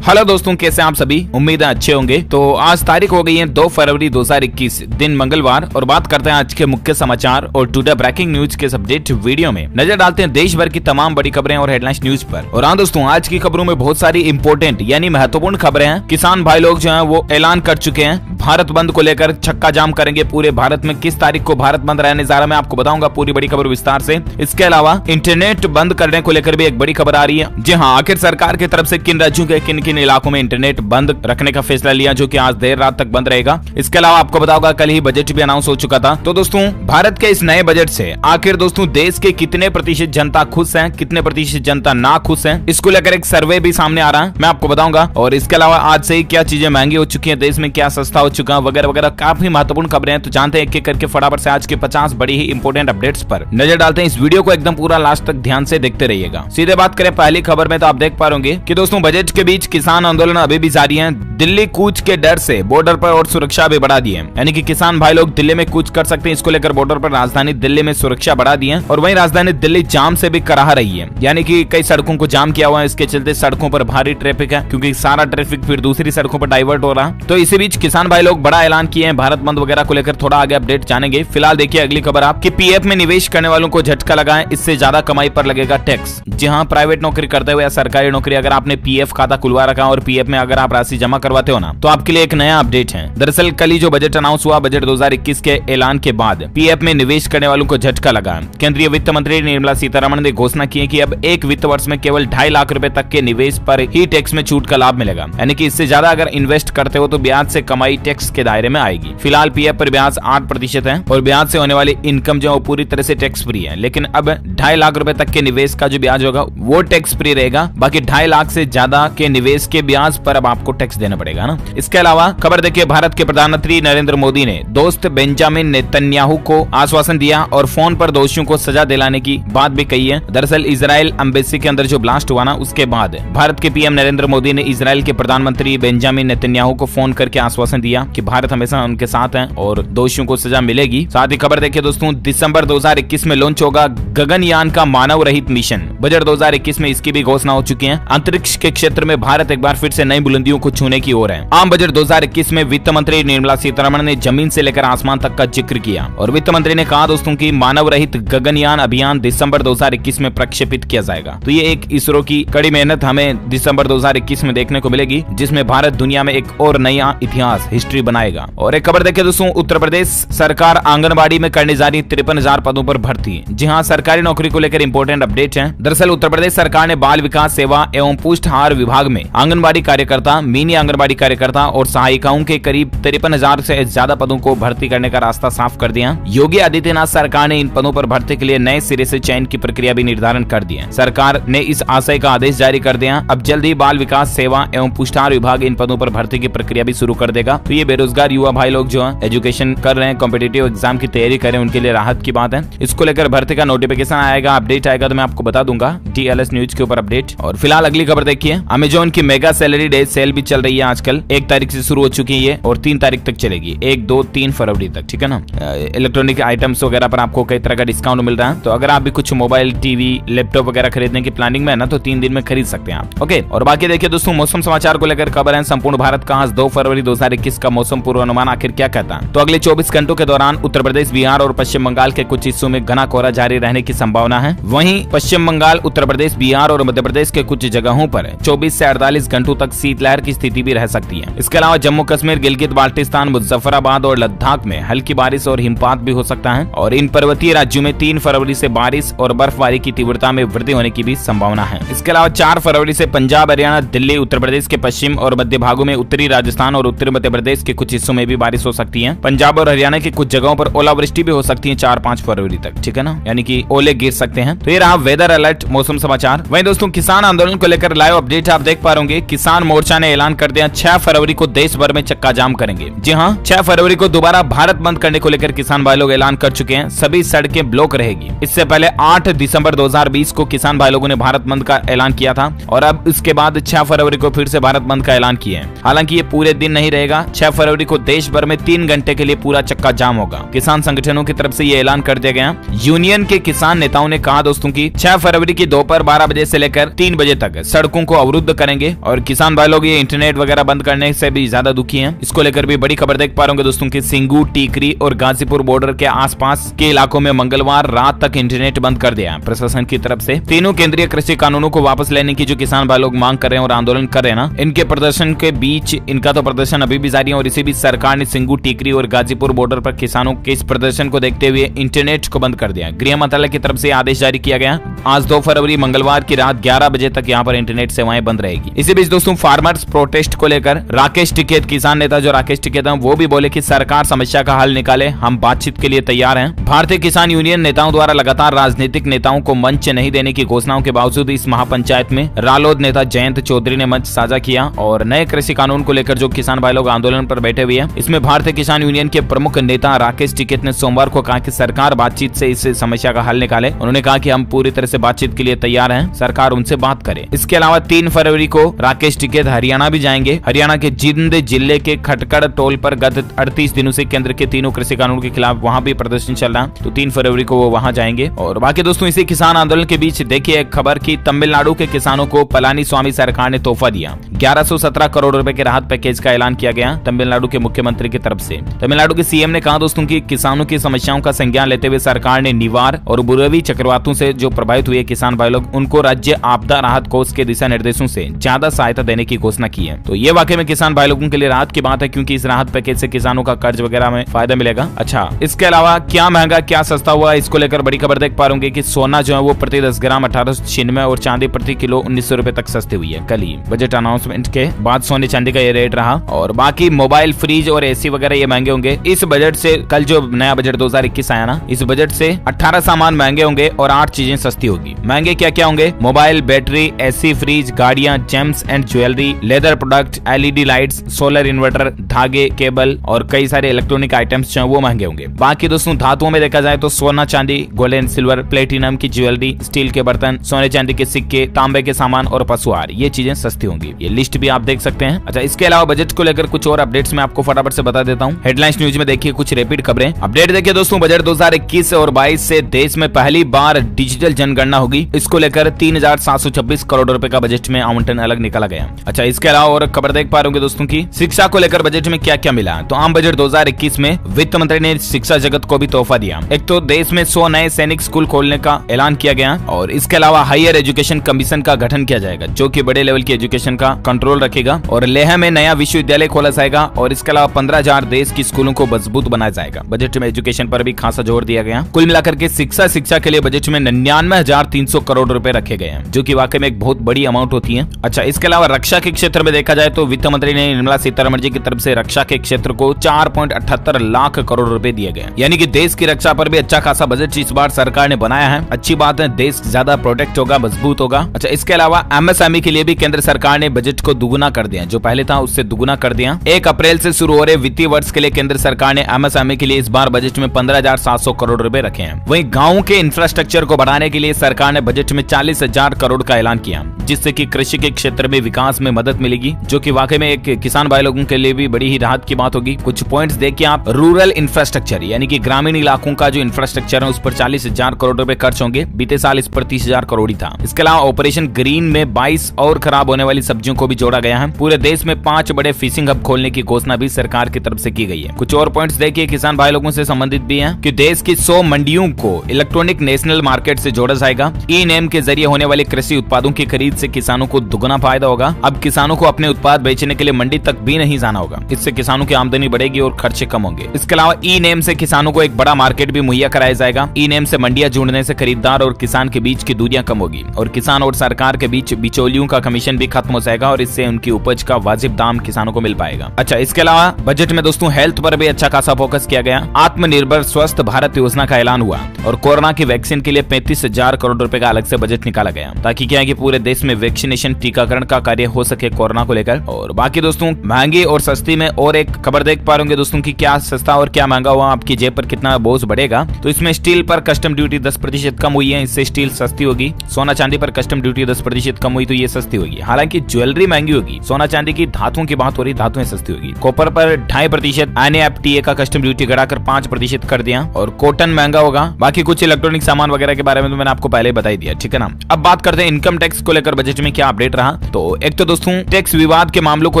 Hello दोस्तों, कैसे आप सभी? उम्मीद है अच्छे होंगे। तो आज तारीख हो गई है 2 फरवरी 2021, दिन मंगलवार, और बात करते हैं आज के मुख्य समाचार और टुडे ब्रेकिंग न्यूज के अपडेट वीडियो में। नजर डालते हैं देश भर की तमाम बड़ी खबरें और हेडलाइंस न्यूज पर। और हाँ दोस्तों, आज की खबरों में बहुत सारी इंपोर्टेंट यानी महत्वपूर्ण खबरें हैं। किसान भाई लोग जो है वो ऐलान कर चुके हैं, भारत बंद को लेकर छक्का जाम करेंगे पूरे भारत में। किस तारीख को भारत बंद रहने जा रहा है मैं आपको बताऊंगा पूरी बड़ी खबर विस्तार से। इसके अलावा इंटरनेट बंद करने को लेकर भी एक बड़ी खबर आ रही है। जी हाँ, आखिर सरकार की तरफ से किन राज्यों के किन किन इलाकों में इंटरनेट बंद रखने का फैसला लिया, जो कि आज देर रात तक बंद रहेगा। इसके अलावा आपको बताऊंगा कल ही बजट भी अनाउंस हो चुका था। तो दोस्तों, भारत के इस नए बजट से आखिर दोस्तों देश के कितने प्रतिशत जनता खुश है, कितने प्रतिशत जनता ना खुश है, इसको लेकर एक सर्वे भी सामने आ रहा है, मैं आपको बताऊंगा। और इसके अलावा आज से ही क्या चीजें महंगी हो चुकी है, देश में क्या सस्ता हो चुका है, वगैरह वगैरह काफी महत्वपूर्ण खबरें हैं। तो जानते हैं एक एक करके फटाफट से आज के 50 बड़ी ही इंपोर्टेंट अपडेट्स पर नजर डालते हैं। इस वीडियो को एकदम पूरा लास्ट तक ध्यान से देखते रहिएगा। सीधे बात करें पहली खबर में, तो आप देख पा रहे कि दोस्तों बजट के बीच किसान आंदोलन अभी भी जारी है। दिल्ली कूच के डर से बॉर्डर पर और सुरक्षा भी बढ़ा दी है, यानी कि किसान भाई लोग दिल्ली में कूच कर सकते हैं। इसको लेकर बॉर्डर पर राजधानी दिल्ली में सुरक्षा बढ़ा दी है। और वहीं राजधानी दिल्ली जाम से भी कराह रही है, यानी कि कई सड़कों को जाम किया हुआ है। इसके चलते सड़कों पर भारी ट्रैफिक है, क्योंकि सारा ट्रैफिक फिर दूसरी सड़कों पर डाइवर्ट हो रहा है। तो इसी बीच किसान भाई लोग बड़ा ऐलान किए हैं, भारत बंद वगैरह को लेकर थोड़ा आगे अपडेट जानेंगे। फिलहाल देखिए अगली खबर आप कि पीएफ में निवेश करने वालों को झटका लगा है, इससे ज्यादा कमाई पर लगेगा टैक्स। जी हाँ, प्राइवेट नौकरी करते हुए या सरकारी नौकरी, अगर आपने पीएफ खाता खुलवा रखा और पीएफ में अगर आप राशि जमा करवाते हो ना, तो आपके लिए एक नया अपडेट है। दरअसल कल ही जो बजट अनाउंस हुआ, बजट 2021 के ऐलान के बाद पीएफ में निवेश करने वालों को झटका लगा। केंद्रीय वित्त मंत्री निर्मला सीतारमण ने घोषणा की है कि अब एक वित्त वर्ष में केवल 2.5 लाख रुपए तक के निवेश पर ही टैक्स में छूट का लाभ मिलेगा, यानी कि इससे ज्यादा अगर इन्वेस्ट करते हो तो ब्याज से कमाई टैक्स के दायरे में आएगी। फिलहाल पीएफ पर ब्याज 8% है और ब्याज से होने वाली इनकम जो पूरी तरह से टैक्स फ्री है। लेकिन अब 2.5 लाख रुपए तक के निवेश का जो ब्याज होगा वो टैक्स फ्री रहेगा, बाकी 2.5 लाख से ज्यादा के निवेश के ब्याज पर अब आपको टैक्स देना पड़ेगा ना। इसके अलावा खबर देखिए, भारत के प्रधानमंत्री नरेंद्र मोदी ने दोस्त बेंजामिन नेतन्याहू को आश्वासन दिया और फोन पर दोषियों को सजा दिलाने की बात भी कही है। दरअसल इजराइल एम्बेसी के अंदर जो ब्लास्ट हुआ ना, उसके बाद भारत के पीएम नरेंद्र मोदी ने इजराइल के प्रधानमंत्री बेंजामिन नेतन्याहू को फोन करके आश्वासन दिया कि भारत हमेशा उनके साथ है और दोषियों को सजा मिलेगी। साथ ही खबर देखिए दोस्तों, दिसंबर 2021 में लॉन्च होगा गगनयान का मानव रहित मिशन। बजट 2021 में इसकी भी घोषणा हो चुकी है। अंतरिक्ष के क्षेत्र में भारत एक बार फिर से नई बुलंदियों को छूने की ओर है। आम बजट 2021 में वित्त मंत्री निर्मला सीतारमण ने जमीन से लेकर आसमान तक का जिक्र किया और वित्त मंत्री ने कहा दोस्तों कि मानव रहित गगनयान अभियान दिसंबर 2021 में प्रक्षेपित किया जाएगा। तो ये एक इसरो की कड़ी मेहनत हमें दिसंबर 2021 में देखने को मिलेगी, जिसमें भारत दुनिया में एक और नया इतिहास हिस्ट्री बनाएगा। और एक खबर देखिए दोस्तों, उत्तर प्रदेश सरकार आंगनबाड़ी में करने जा रही 53,000 पदों पर भर्ती। जी हाँ, सरकारी नौकरी को लेकर इंपोर्टेंट अपडेट है। दरअसल उत्तर प्रदेश सरकार ने बाल विकास सेवा एवं पुष्टाहार विभाग में आंगनबाड़ी कार्यकर्ता, मिनी आंगनबाड़ी कार्यकर्ता और सहायिकाओं के करीब 53,000 से ज्यादा पदों को भर्ती करने का रास्ता साफ कर दिया। योगी आदित्यनाथ सरकार ने इन पदों पर भर्ती के लिए नए सिरे से चयन की प्रक्रिया भी निर्धारण कर दी है। सरकार ने इस आशय का आदेश जारी कर दिया। अब जल्द ही बाल विकास सेवा एवं पुष्टाहार विभाग इन पदों पर भर्ती की प्रक्रिया भी शुरू कर देगा। तो ये बेरोजगार युवा भाई लोग जो है एजुकेशन कर रहे हैं, कॉम्पिटिटिव एग्जाम की तैयारी कर रहे हैं, उनके लिए राहत की बात है। इसको लेकर भर्ती का नोटिफिकेशन आएगा, अपडेट आएगा तो मैं आपको बता दूंगा DLS न्यूज के ऊपर अपडेट। और फिलहाल अगली खबर देखिए, अमेजोन की मेगा सैलरी डे सेल भी चल रही है आजकल। 1 तारीख से शुरू हो चुकी है ये और 3 तारीख तक चलेगी, 1, 2, 3 फरवरी तक, ठीक है ना। इलेक्ट्रॉनिक आइटम्स वगैरह पर आपको कई तरह का डिस्काउंट मिल रहा है। तो अगर आप भी कुछ मोबाइल, टीवी, लैपटॉप वगैरह खरीदने की प्लानिंग में है ना, तो 3 दिन में खरीद सकते हैं आप। ओके, और बाकी देखिए दोस्तों, मौसम समाचार को लेकर खबर है। संपूर्ण भारत का आज 2 फरवरी 2021 का मौसम पूर्वानुमान आखिर क्या कहता है। तो अगले 24 घंटों के दौरान उत्तर प्रदेश, बिहार और पश्चिम बंगाल के कुछ हिस्सों में घना कोहरा जारी रहने की संभावना है। वहीं पश्चिम बंगाल, उत्तर प्रदेश, बिहार और मध्य प्रदेश के कुछ जगहों पर 24 से 48 घंटों तक शीतलहर की स्थिति भी रह सकती है। इसके अलावा जम्मू कश्मीर, गिलगित बाल्टिस्तान, मुजफ्फराबाद और लद्दाख में हल्की बारिश और हिमपात भी हो सकता है। और इन पर्वतीय राज्यों में 3 फरवरी से बारिश और बर्फबारी की तीव्रता में वृद्धि होने की भी संभावना है। इसके अलावा 4 फरवरी से पंजाब, हरियाणा, दिल्ली, उत्तर प्रदेश के पश्चिम और मध्य भागों में, उत्तरी राजस्थान और उत्तरी मध्य प्रदेश के कुछ हिस्सों में भी बारिश हो सकती है। पंजाब और हरियाणा की कुछ जगहों पर ओलावृष्टि भी हो सकती है 4-5 फरवरी तक, ठीक है ना, यानी कि ओले गिर सकते हैं। तो ये रहा वेदर अलर्ट, मौसम समाचार। वहीं दोस्तों, किसान आंदोलन को लेकर लाइव अपडेट आप देख पा रहे, किसान मोर्चा ने ऐलान कर दिया 6 फरवरी को देश भर में चक्का जाम करेंगे। जी हाँ, 6 फरवरी को दोबारा भारत बंद करने को लेकर किसान भाई लोग ऐलान कर चुके हैं। सभी सड़कें ब्लॉक रहेगी। इससे पहले 8 दिसंबर 2020 को किसान भाई लोगों ने भारत बंद का ऐलान किया था और अब इसके बाद 6 फरवरी को फिर से भारत बंद का ऐलान किया है। हालांकि ये पूरे दिन नहीं रहेगा। 6 फरवरी को देश भर में 3 घंटे के लिए पूरा चक्का जाम होगा। किसान संगठनों की तरफ से ये ऐलान कर दिया गया। यूनियन के किसान नेताओं ने कहा दोस्तों की 6 फरवरी की दोपहर 12 बजे से लेकर 3 बजे तक सड़कों को अवरुद्ध करेंगे जाएंगे और किसान भाई लोग ये इंटरनेट वगैरह बंद करने से भी ज्यादा दुखी हैं। इसको लेकर भी बड़ी खबर देख पा रहे होंगे दोस्तों की सिंगू, टीकरी और गाजीपुर बॉर्डर के आसपास के इलाकों में मंगलवार रात तक इंटरनेट बंद कर दिया प्रशासन की तरफ से। तीनों केंद्रीय कृषि कानूनों को वापस लेने की जो किसान भाई लोग मांग कर रहे हैं और आंदोलन कर रहे हैं ना, इनके प्रदर्शन के बीच इनका तो प्रदर्शन अभी भी जारी है और इसी बीच सरकार ने सिंगू, टीकरी और गाजीपुर बॉर्डर पर किसानों के इस प्रदर्शन को देखते हुए इंटरनेट को बंद कर दिया। गृह मंत्रालय की तरफ से आदेश जारी किया गया। आज 2 फरवरी मंगलवार की रात 11 बजे तक यहाँ पर इंटरनेट सेवाएं बंद रहेगी। इसी बीच दोस्तों फार्मर्स प्रोटेस्ट को लेकर राकेश टिकैत, किसान नेता जो राकेश टिकैत हैं, वो भी बोले कि सरकार समस्या का हल निकाले, हम बातचीत के लिए तैयार हैं। भारतीय किसान यूनियन नेताओं द्वारा लगातार राजनीतिक नेताओं को मंच नहीं देने की घोषणाओं के बावजूद इस महापंचायत में रालोद नेता जयंत चौधरी ने मंच साझा किया और नए कृषि कानून को लेकर जो किसान भाई लोग आंदोलन पर बैठे हुए हैं, इसमें भारतीय किसान यूनियन के प्रमुख नेता राकेश टिकैत ने सोमवार को कहा कि सरकार बातचीत से इस समस्या का हल निकाले। उन्होंने कहा कि हम पूरी तरह से बातचीत के लिए तैयार हैं, सरकार उनसे बात करे। इसके अलावा 3 फरवरी को राकेश टिकैत हरियाणा भी जाएंगे। हरियाणा के जिंद जिले के खटकड़ टोल पर गत 38 दिनों से केंद्र के तीनों कृषि कानून के खिलाफ वहां भी प्रदर्शन चल रहा, तो 3 फरवरी को वो वहां जाएंगे। और बाकी दोस्तों इसी किसान आंदोलन के बीच देखिए एक खबर की तमिलनाडु के किसानों को पलानीस्वामी सरकार ने तोहफा दिया। 1117 करोड़ रुपए के राहत पैकेज का ऐलान किया गया तमिलनाडु के मुख्यमंत्री की तरफ से। तमिलनाडु के सीएम ने कहा दोस्तों की किसानों की समस्याओं का संज्ञान लेते हुए सरकार ने निवार और बुरेवी चक्रवातों से जो प्रभावित हुए किसान भाई लोग, उनको राज्य आपदा राहत कोष के दिशा निर्देशों से ज्यादा सहायता देने की घोषणा की है। तो ये वाकई में किसान भाई लोगों के लिए राहत की बात है, क्योंकि इस राहत पैकेज से किसानों का कर्ज वगैरह में फायदा मिलेगा। अच्छा, इसके अलावा क्या महंगा क्या सस्ता हुआ, इसको लेकर बड़ी खबर देख पा रहे होंगे कि सोना जो है वो प्रति 10 ग्राम 1896 और चांदी प्रति किलो 1900 रुपए तक सस्ती हुई है। कल ही बजट अनाउंसमेंट के बाद सोने चांदी का ये रेट रहा। और बाकी मोबाइल, फ्रिज और एसी वगैरह ये महंगे होंगे इस बजट से। कल जो नया बजट 2021 आया ना, इस बजट से 18 सामान महंगे होंगे और 8 चीजें सस्ती होगी। महंगे क्या क्या होंगे? मोबाइल, बैटरी, एसी, फ्रिज, गाड़ियां, James and jewellery, leather product, LED lights, solar inverter, धागे, केबल और कई सारे इलेक्ट्रॉनिक आइटम्स जो वो महंगे होंगे। बाकी दोस्तों धातुओं में देखा जाए तो सोना चांदी, गोल्ड एंड सिल्वर, प्लेटिनम की ज्वेलरी, स्टील के बर्तन, सोने चांदी के सिक्के, तांबे के सामान और पशुआहार, ये चीजें सस्ती होंगी। ये लिस्ट भी आप देख सकते हैं। अच्छा, इसके अलावा बजट को लेकर कुछ और अपडेट्स मैं आपको फटाफट से बता देता हूँ। हेडलाइंस न्यूज में देखिए कुछ रैपिड खबरें। अपडेट देखिए दोस्तों, बजट 2021 और 22 से देश में पहली बार डिजिटल जनगणना होगी। इसको लेकर 3726 करोड़ रुपए का बजट में आवंटन अलग निकाला गया। अच्छा, इसके अलावा और खबर देख पा रहे होंगे दोस्तों की शिक्षा को लेकर बजट में क्या क्या मिला। तो आम बजट 2021 में वित्त मंत्री ने शिक्षा जगत को भी तोहफा दिया। एक तो देश में 100 नए सैनिक स्कूल खोलने का ऐलान किया गया और इसके अलावा हायर एजुकेशन कमीशन का गठन किया जाएगा, जो कि बड़े लेवल की एजुकेशन का कंट्रोल रखेगा। और लेह में नया विश्वविद्यालय खोला जाएगा और इसके अलावा 15,000 देश की स्कूलों को मजबूत बनाया जाएगा। बजट में एजुकेशन पर भी खासा जोर दिया गया। कुल मिलाकर के शिक्षा के लिए बजट में 99,300 करोड़ रुपए रखे गए हैं, जो कि वाकई में एक बहुत बड़ी अमाउंट होती है। अच्छा, इसके अलावा रक्षा के क्षेत्र में देखा जाए तो वित्त मंत्री ने निर्मला सीतारमण जी की तरफ से रक्षा के क्षेत्र को 4.78 लाख करोड़ रुपए दिए गए, यानी कि देश की रक्षा पर भी अच्छा खासा बजट इस बार सरकार ने बनाया है। अच्छी बात है, देश ज्यादा प्रोटेक्ट होगा, मजबूत होगा। अच्छा, इसके अलावा एमएसएमई के लिए भी केंद्र सरकार ने बजट को दुगुना कर दिया, जो पहले था उससे दुगुना कर दिया। 1 अप्रैल से शुरू हो रहे वित्तीय वर्ष के लिए केंद्र सरकार ने एमएसएमई के लिए इस बार बजट में 15,700 करोड़ रुपए रखे हैं। वहीं गाँव के इंफ्रास्ट्रक्चर को बढ़ाने के लिए सरकार ने बजट में 40,000 करोड़ का ऐलान किया, जिससे कि कृषि के क्षेत्र में विकास में मदद मिलेगी, जो कि वाकई में एक किसान भाई लोगों के लिए भी बड़ी ही राहत की बात होगी। कुछ पॉइंट्स देखिए आप। रूरल इंफ्रास्ट्रक्चर यानी कि ग्रामीण इलाकों का जो इंफ्रास्ट्रक्चर है उस पर 40,000 करोड़ रुपए खर्च होंगे। बीते साल इस पर 30,000 करोड़ ही था। इसके अलावा ऑपरेशन ग्रीन में 22 और खराब होने वाली सब्जियों को भी जोड़ा गया है। पूरे देश में 5 बड़े फिशिंग हब खोलने की घोषणा भी सरकार की तरफ से की गई है। कुछ और पॉइंट्स देखिए किसान भाई लोगों से संबंधित भी हैं कि देश की 100 मंडियों को इलेक्ट्रॉनिक नेशनल मार्केट से जोड़ा जाएगा। ई नेम के जरिए होने वाले कृषि उत्पादों की खरीद से किसानों को दुगना फायदा होगा। अब किसानों को अपने उत्पाद बेचने के लिए मंडी तक भी नहीं जाना होगा। इससे किसानों की आमदनी बढ़ेगी और खर्चे कम होंगे। इसके अलावा ई नेम से किसानों को एक बड़ा मार्केट भी मुहैया कराया जाएगा। ई नेम से मंडियां जुड़ने से खरीदार और किसान के बीच की दूरियां कम होगी और किसान और सरकार के बीच बिचौलियों का कमीशन भी खत्म हो जाएगा और इससे उनकी उपज का वाजिब दाम किसानों को मिल पाएगा। अच्छा, इसके अलावा बजट में दोस्तों हेल्थ पर भी अच्छा खासा फोकस किया गया। आत्मनिर्भर स्वस्थ भारत योजना का ऐलान हुआ और कोरोना की वैक्सीन के लिए 35,000 करोड़ रुपए का अलग से बजट निकाला गया, ताकि क्या है कि पूरे देश में वैक्सीनेशन टीकाकरण का कार्य हो सके कोरोना को लेकर। और बाकी दोस्तों महंगी और सस्ती में और एक खबर देख पा रहे दोस्तों की क्या सस्ता और क्या महंगा हुआ, आपकी जेब पर कितना बोझ बढ़ेगा। तो इसमें स्टील पर कस्टम ड्यूटी 10% कम हुई है, इससे स्टील सस्ती होगी। सोना चांदी पर कस्टम ड्यूटी 10% कम हुई तो ये सस्ती होगी। हालांकि ज्वेलरी महंगी होगी, सोना चांदी की धातुओं की बात हो रही, धातुएं सस्ती होगी। कॉपर पर 2.5% NAFTA का कस्टम ड्यूटी घटाकर 5% कर दिया और कॉटन महंगा होगा। बाकी कुछ इलेक्ट्रॉनिक सामान वगैरह के बारे में तो मैंने आपको पहले बता ही दिया, ठीक है ना। अब बात करते हैं इनकम टैक्स को लेकर बजट में क्या अपडेट रहा। तो एक तो दोस्तों टैक्स विवाद के मामलों को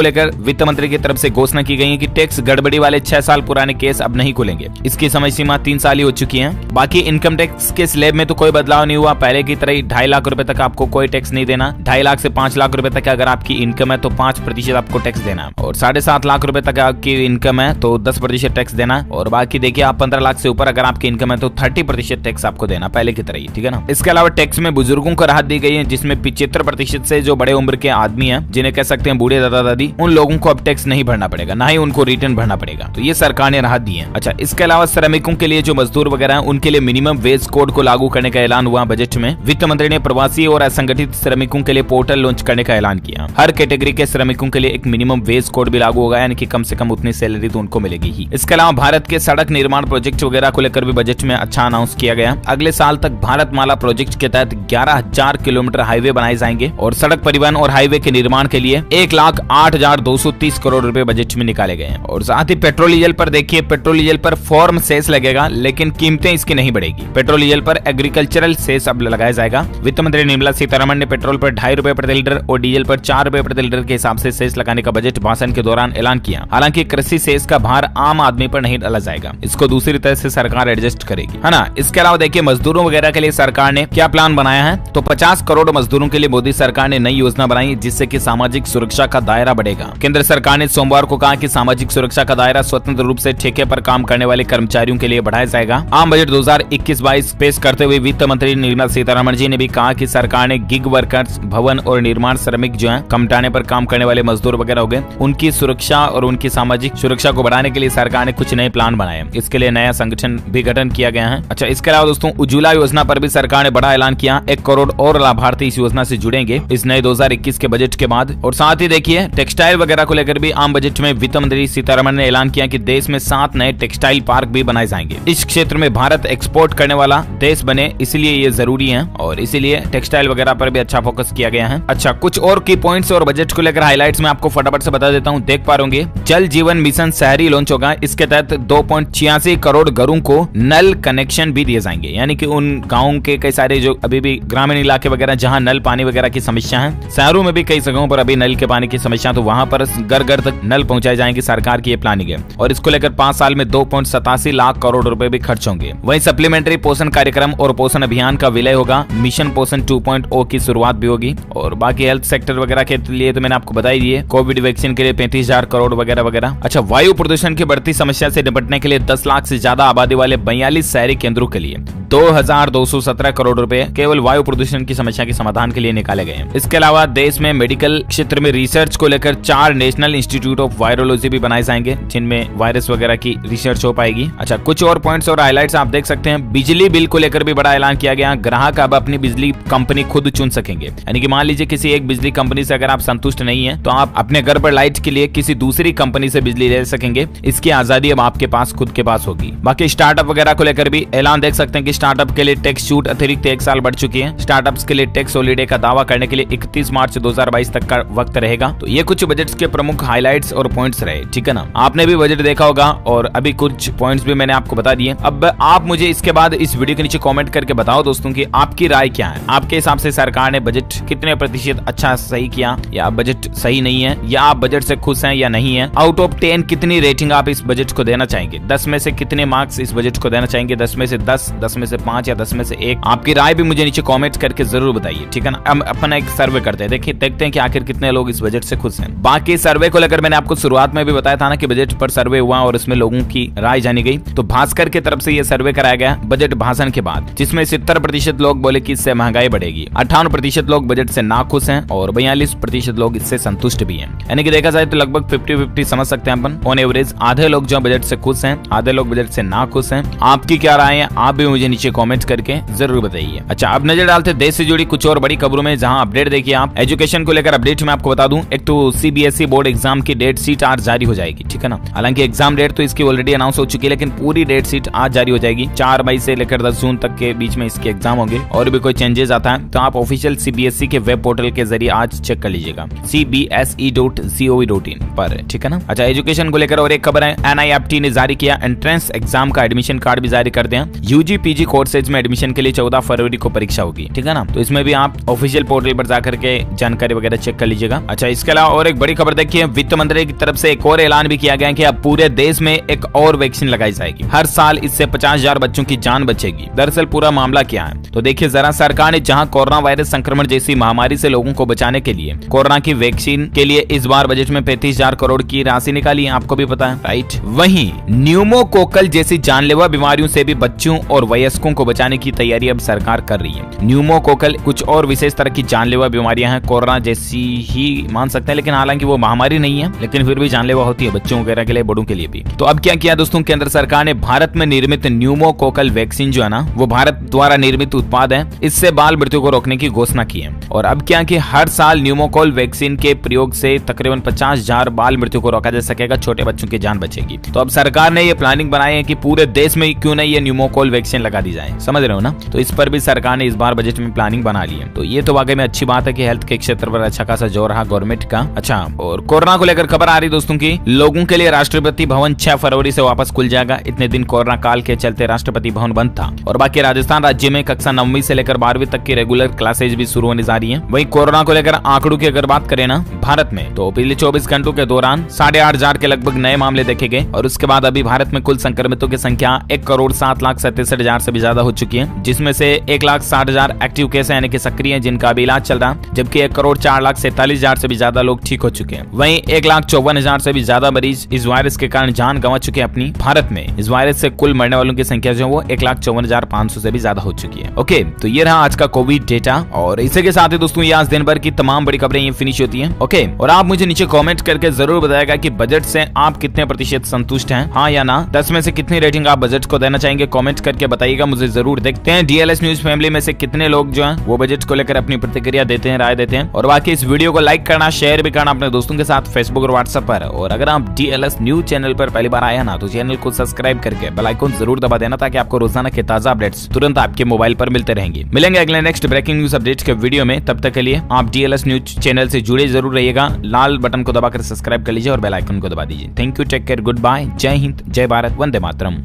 लेकर वित्त मंत्री की तरफ से घोषणा की गई है कि टैक्स गड़बड़ी वाले 6 साल पुराने केस अब नहीं खुलेंगे। इसकी समय सीमा 3 साल ही हो चुकी है। बाकी इनकम टैक्स के स्लैब में तो कोई बदलाव नहीं हुआ, पहले की तरह 2.5 लाख रुपए तक आपको कोई टैक्स नहीं देना। 2.5 लाख से 5 लाख रुपए तक अगर आपकी इनकम है तो 5% आपको टैक्स देना, और 7.5 लाख रुपए तक आपकी इनकम है तो 10% टैक्स देना। और बाकी देखिए आप 15 लाख से ऊपर अगर आपकी इनकम है तो 30% टैक्स आपको देना, पहले की तरह ही, ठीक है ना। इसके अलावा टैक्स में बुजुर्गों को राहत दी गई है, जिसमें 75% से जो बड़े उम्र के आदमी हैं, जिन्हें कह सकते हैं बूढ़े दादा दादी, उन लोगों को अब टैक्स नहीं भरना पड़ेगा, ना ही उनको रिटर्न भरना पड़ेगा। तो ये सरकार ने राहत दी है। अच्छा, इसके अलावा श्रमिकों के लिए जो मजदूर वगैरह हैं उनके लिए मिनिमम वेज कोड को लागू करने का ऐलान हुआ बजट में। वित्त मंत्री ने प्रवासी और असंगठित श्रमिकों के लिए पोर्टल लॉन्च करने का ऐलान किया। हर कैटेगरी के श्रमिकों के लिए एक मिनिमम वेज कोड भी लागू होगा, यानी कि कम से कम उतनी सैलरी तो उनको मिलेगी ही। इसके अलावा भारत के सड़क निर्माण प्रोजेक्ट वगैरह को लेकर भी बजट में अच्छा अनाउंस किया गया। अगले साल तक भारत माला प्रोजेक्ट के तहत 11,000 किलोमीटर हाईवे बनाए जाएंगे और सड़क परिवहन और हाईवे के निर्माण के लिए 1,08,230 करोड़ रुपए बजट में निकाले गए हैं। और साथ ही पेट्रोल डीजल पर देखिए, पेट्रोल डीजल पर फॉर्म सेस लगेगा, लेकिन कीमतें इसकी नहीं बढ़ेगी। पेट्रोल डीजल पर एग्रीकल्चरल सेस अब लगाया जाएगा। वित्त मंत्री निर्मला सीतारमण ने पेट्रोल पर 2.5 रुपए प्रति लीटर और डीजल पर 4 रुपए प्रति लीटर के हिसाब से सेस लगाने का बजट भाषण के दौरान ऐलान किया। हालांकि कृषि सेस का भार आम आदमी पर नहीं डाला जाएगा, इसको दूसरी तरह से सरकार एडजस्ट करेगी, है ना। इसके अलावा देखिए मजदूरों वगैरह के लिए सरकार ने क्या प्लान बनाया है। तो 50 करोड़ मजदूरों के लिए मोदी सरकार ने नई योजना बनाई, जिससे कि सामाजिक सुरक्षा का दायरा बढ़ेगा। केंद्र सरकार ने सोमवार को कहा कि सामाजिक सुरक्षा का दायरा स्वतंत्र रूप से ठेके पर काम करने वाले कर्मचारियों के लिए बढ़ाया जाएगा। आम बजट 2021-22 पेश करते हुए वित्त मंत्री निर्मला सीतारमण जी ने भी कहा कि सरकार ने गिग वर्कर्स, भवन और निर्माण श्रमिक जो है, कम टाने पर काम करने वाले मजदूर वगैरह हो गए, उनकी सुरक्षा और उनकी सामाजिक सुरक्षा को बढ़ाने के लिए सरकार ने कुछ नए प्लान बनाए। इसके लिए नया संगठन भी गठन किया गया है। अच्छा, इसके अलावा दोस्तों उज्ज्वला योजना पर भी सरकार ने बड़ा ऐलान किया। 1 करोड़ और लाभार्थी इस योजना से जुड़ेंगे इस नए 2021 के बजट के बाद। और साथ ही देखिए टेक्सटाइल वगैरह को लेकर भी आम बजट में वित्त मंत्री सीतारमण ने ऐलान किया कि देश में 7 नए टेक्सटाइल पार्क भी बनाए जाएंगे। इस क्षेत्र में भारत एक्सपोर्ट करने वाला देश बने, इसलिए ये जरूरी है और इसीलिए टेक्सटाइल वगैरह पर भी अच्छा फोकस किया गया है। अच्छा, कुछ और की पॉइंट्स और बजट को लेकर हाइलाइट्स में आपको फटाफट से बता देता हूँ। देख पा रहे जल जीवन मिशन शहरी लॉन्च होगा। इसके तहत 2.86 करोड़ घरों को नल कनेक्शन भी दिए जाएंगे, यानी कि उन गाँव के कई सारे जो अभी भी ग्रामीण इलाके वगैरह जहाँ नल पानी वगैरह की समस्या है, शहरों में भी कई जगहों पर अभी नल के पानी की समस्या, तो वहाँ पर घर घर तक नल पहुंचाए जाएंगे। सरकार की ये प्लानिंग है और इसको लेकर 5 साल में 2.87 लाख करोड़ रुपए भी खर्च होंगे। वहीं सप्लीमेंट्री पोषण कार्यक्रम और पोषण अभियान का विलय होगा। मिशन पोषण 2.0 की शुरुआत भी होगी। और बाकी हेल्थ सेक्टर वगैरह के लिए तो मैंने आपको बता ही दिए। कोविड वैक्सीन के लिए 35,000 करोड़ वगैरह वगैरह। अच्छा, वायु प्रदूषण की बढ़ती समस्या से निपटने के लिए 10 लाख से ज्यादा आबादी वाले 42 शहरी केंद्रों के लिए 2,217 करोड़ रुपए केवल वायु प्रदूषण की समस्या के समाधान के लिए निकाले गए हैं। इसके अलावा देश में मेडिकल क्षेत्र में रिसर्च को लेकर 4 नेशनल इंस्टीट्यूट ऑफ वायरोलॉजी भी बनाए जाएंगे, जिनमें वायरस वगैरह की रिसर्च हो पाएगी। अच्छा, कुछ और पॉइंट्स और हाइलाइट्स आप देख सकते हैं। बिजली बिल को लेकर भी बड़ा ऐलान किया गया। ग्राहक अब अपनी बिजली कंपनी खुद चुन सकेंगे, यानी कि मान लीजिए किसी एक बिजली कंपनी से अगर आप संतुष्ट नहीं है तो आप अपने घर पर लाइट के लिए किसी दूसरी कंपनी से बिजली ले सकेंगे। इसकी आजादी अब आपके पास खुद के पास होगी। बाकी स्टार्टअप वगैरह को लेकर भी ऐलान देख सकते हैं कि स्टार्टअप के लिए टैक्स छूट अतिरिक्त 1 साल बढ़ चुकी है। स्टार्टअप्स के लिए टैक्स हॉलिडे का दावा करने के लिए 31 मार्च 2022 तक का वक्त रहेगा। तो ये कुछ बजट के प्रमुख हाइलाइट्स और पॉइंट्स रहे, ठीक है ना। आपने भी बजट देखा होगा और अभी कुछ पॉइंट्स भी मैंने आपको बता दिए। अब आप मुझे इसके बाद इस वीडियो के नीचे कमेंट करके बताओ दोस्तों कि आपकी राय क्या है। आपके हिसाब से सरकार ने बजट कितने प्रतिशत अच्छा सही किया, या बजट सही नहीं है, या आप बजट से खुश हैं या नहीं है। आउट ऑफ 10 कितनी रेटिंग आप इस बजट को देना चाहेंगे? 10 में से कितने मार्क्स इस बजट को देना चाहेंगे? 10 में से 10, 10 में से 5 या 10 में से 1? आपकी राय भी मुझे नीचे कमेंट करके जरूर बताइए, ठीक है ना। हम अपना एक सर्वे करते हैं, देखते हैं कि आखिर कितने लोग इस बजट से खुश हैं। बाकी सर्वे को लेकर मैंने आपको शुरुआत में भी बताया था ना कि बजट पर सर्वे हुआ और इसमें लोगों की राय जानी गई। तो भास्कर की तरफ से यह सर्वे कराया गया बजट भाषण के बाद, जिसमें 70% लोग बोले कि इससे महंगाई बढ़ेगी, 58% लोग बजट से नाखुश हैं और 42% लोग इससे संतुष्ट भी हैं। यानी कि देखा जाए तो लगभग 50-50 समझ सकते हैं अपन। ऑन एवरेज आधे लोग जो बजट से खुश हैं, आधे लोग बजट से नाखुश हैं। आपकी क्या राय है, आप भी मुझे नीचे कमेंट करके जरूर बताइए। अच्छा, अब नजर डालते देश से जुड़ी कुछ और बड़ी खबरों में, जहां अपडेट देखिए आप। एजुकेशन को लेकर अपडेट मैं आपको बता दूं। एक तो CBSE बोर्ड एग्जाम की डेट शीट शीट आज जारी हो जाएगी, ठीक है ना। हालांकि एग्जाम डेट तो इसकी ऑलरेडी अनाउंस हो चुकी है, लेकिन पूरी डेट शीट आज जारी हो जाएगी। 4 मई से लेकर 10 जून तक के बीच में इसके एग्जाम होंगे। और भी कोई चेंजेस आता है तो आप ऑफिशियल सीबीएसई के वेब पोर्टल के जरिए आज चेक कर लीजिएगा, cbse.gov.in पर, ठीक है ना। अच्छा, एजुकेशन को लेकर और एक खबर है, NIFT ने जारी किया एंट्रेंस एग्जाम का एडमिशन कार्ड भी जारी कर दिया। यूजी पीजी कोर्सेज में एडमिशन के लिए 14 फरवरी को परीक्षा होगी, ठीक है ना। तो इसमें भी आप ऑफिशियल पोर्टल पर जाकर के जानकारी वगैरह चेक कर लीजिएगा। अच्छा, इसके अलावा और एक बड़ी खबर देखिए, वित्त मंत्री की तरफ से एक और ऐलान भी किया गया कि अब पूरे देश में एक और वैक्सीन लगाई जाएगी। हर साल इससे 50,000 बच्चों की जान बचेगी। दरअसल पूरा मामला क्या है तो देखिए जरा, सरकार ने जहां कोरोना वायरस संक्रमण जैसी महामारी से लोगों को बचाने के लिए कोरोना की वैक्सीन के लिए इस बार बजट में 35,000 करोड़ की राशि निकाली है, आपको भी पता है, राइट। वहीं न्यूमोकोकल जैसी जानलेवा बीमारियों से भी बच्चों और वयस्कों को बचाने की तैयारी अब सरकार कर रही है। न्यूमोकोकल कुछ और विशेष तरह की जानलेवा बीमारियां हैं, कोरोना जैसी ही मान सकते हैं, लेकिन हालांकि वो महामारी नहीं है, लेकिन फिर भी जानलेवा होती है बच्चों वगैरह के लिए, बड़ों के लिए भी। तो अब क्या किया दोस्तों, केंद्र सरकार ने भारत में निर्मित न्यूमोकोकल वैक्सीन जो है ना, वो भारत द्वारा निर्मित उत्पाद है, इससे बाल मृत्यु को रोकने की घोषणा की है। और अब क्या कि हर साल न्यूमोकोकल वैक्सीन के प्रयोग से तकरीबन 50,000 बाल मृत्यु को रोका जा सकेगा, छोटे बच्चों की जान बचेगी। तो अब सरकार ने ये प्लानिंग बनाई है कि पूरे देश में क्यों नहीं ये न्यूमोकोकल वैक्सीन लगा दी जाए, समझ रहे हो ना। तो इस पर भी सरकार ने इस बार बजट में प्लानिंग बना ली है। तो ये तो वाकई में अच्छी बात है कि हेल्थ के क्षेत्र पर अच्छा खासा जोर रहा गवर्नमेंट का। अच्छा, और कोरोना को लेकर खबर आ रही दोस्तों की, लोगों के लिए राष्ट्रपति भवन 6 फरवरी से वापस खुल जाएगा। इतने दिन कोरोना काल के चलते राष्ट्रपति भवन बंद था। और बाकी राजस्थान राज्य में कक्षा 9वीं से लेकर 12वीं तक की रेगुलर क्लासेज भी शुरू होने जा रही है। वहीं कोरोना को लेकर आंकड़ों की अगर बात करें ना, भारत में तो पिछले 24 घंटों के दौरान 8,500 के लगभग नए मामले देखे गए। और उसके बाद अभी भारत में कुल संक्रमितों की संख्या 1,07,67,000 से भी ज्यादा हो चुकी है, जिसमें से 1,60,000 एक्टिव केस यानी कि सक्रिय हैं, जिनका अभी इलाज चल रहा है, जबकि 1,04,47,000 से भी ज्यादा लोग ठीक हो चुके हैं। वहीं 1,54,000 से भी ज्यादा मरीज इस वायरस के कारण जान गंवा चुके हैं अपनी। भारत में इस वायरस से कुल मरने वालों की संख्या जो है वो 1,54,500 से भी ज्यादा हो चुकी है। ओके, तो ये रहा आज का कोविड डेटा। और इसी के साथ ही दोस्तों ये आज दिन भर की तमाम बड़ी खबरें ये फिनिश होती हैं। ओके, और आप मुझे नीचे कमेंट करके जरूर बताएगा कि बजट से आप कितने प्रतिशत संतुष्ट हैं, हाँ या ना। 10 में से कितनी रेटिंग आप बजट को देना चाहेंगे, कमेंट करके बताइएगा मुझे जरूर। देखते हैं डीएलएस न्यूज फैमिली में से कितने लोग जो हैं वो बजट को लेकर अपनी प्रतिक्रिया देते हैं, राय देते हैं। और बाकी इस वीडियो को लाइक करना, शेयर भी करना अपने दोस्तों के साथ फेसबुक और व्हाट्सएप पर। और अगर आप डीएलएस न्यूज चैनल पर पहली बार आया ना तो चैनल को सब्सक्राइब करके बेल आइकन जरूर दबा देना, ताकि आपको रोजाना के ताजा अपडेट्स तुरंत आपके मोबाइल पर मिलते रहेंगे। मिलेंगे अगले नेक्स्ट ब्रेकिंग न्यूज अपडेट के वीडियो में, तब तक के लिए आप डीएलएस न्यूज चैनल से जुड़े जरूर रहिएगा। लाल बटन को दबाकर सब्सक्राइब कर लीजिए और बेल आइकन को दबा दीजिए। Thank you, take care, goodbye, जय हिंद, जय भारत, वंदे मातरम।